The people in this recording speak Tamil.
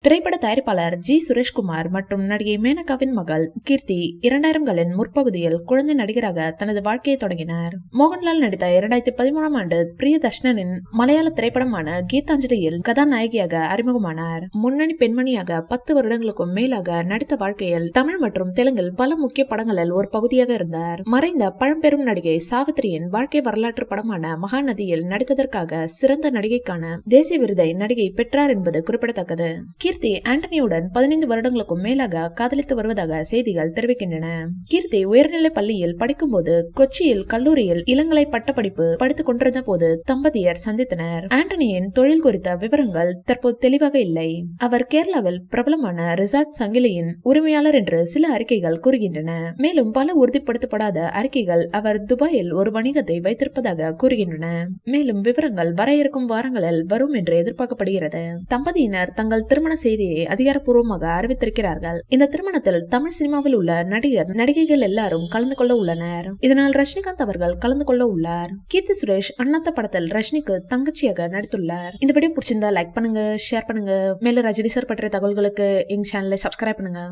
திரைப்பட தயாரிப்பாளர் ஜி சுரேஷ்குமார் மற்றும் நடிகை மேனகாவின் மகள் கீர்த்தி 2000களின் முற்பகுதியில் குழந்தை நடிகராக தனது வாழ்க்கையை தொடங்கினார். மோகன்லால் நடித்த 2013ஆம் ஆண்டு பிரியதர்ஷனின் மலையாள திரைப்படமான கீதாஞ்சலியில் கதாநாயகியாக அறிமுகமானார். முன்னணி பெண்மணியாக 10 வருடங்களுக்கும் மேலாக நடித்த வாழ்க்கையில் தமிழ் மற்றும் தெலுங்கில் பல முக்கிய படங்களில் ஒரு பகுதியாக இருந்தார். மறைந்த பழம்பெரும் நடிகை சாவித்திரியின் வாழ்க்கை வரலாற்று படமான மகாநதியில் நடித்ததற்காக சிறந்த நடிகைக்கான தேசிய விருதை நடிகை பெற்றார் என்பது குறிப்பிடத்தக்கது. கீர்த்தி ஆண்டனியுடன் 15 வருடங்களுக்கும் மேலாக காதலித்து வருவதாக செய்திகள் தெரிவிக்கின்றன. கீர்த்தி உயர்நிலை பள்ளியில் படிக்கும்போது கொச்சியில் கல்லூரியில் இளங்கலை பட்டப்படிப்பு படித்துக் கொண்டிருந்த போது தம்பதியர் சந்தித்தனர். ஆண்டனியின் தொழில் குறித்த விவரங்கள் தற்போது தெளிவாக இல்லை. அவர் கேரளாவில் பிரபலமான ரிசார்ட் சங்கிலியின் உரிமையாளர் என்று சில அறிக்கைகள் கூறுகின்றன. மேலும் பல உறுதிப்படுத்தப்படாத அறிக்கைகள் அவர் துபாயில் ஒரு வணிகத்தை வைத்திருப்பதாக கூறுகின்றன. மேலும் விவரங்கள் வர இருக்கும் வாரங்களில் வரும் என்று எதிர்பார்க்கப்படுகிறது. தம்பதியினர் தங்கள் திருமண செய்தியை அதிகாரப்பூர்வமாக அறிவித்திருக்கிறார்கள். இந்த திருமணத்தில் தமிழ் சினிமாவில் உள்ள நடிகர் நடிகைகள் எல்லாரும் கலந்து கொள்ள உள்ளனர். இதனால் ரஜினிகாந்த் அவர்கள் கலந்து கொள்ள உள்ளார். கீர்த்தி சுரேஷ் அண்ணாத்த படத்தில் ரஜினிக்கு தங்கச்சியாக நடித்துள்ளார். இந்த வீடியோ பிடிச்சிருந்தா லைக் பண்ணுங்க, ஷேர் பண்ணுங்க. மேலும் ரஜினி சார் பற்றிய தகவல்களுக்கு எங்க சேனலை சப்ஸ்கிரைப் பண்ணுங்க.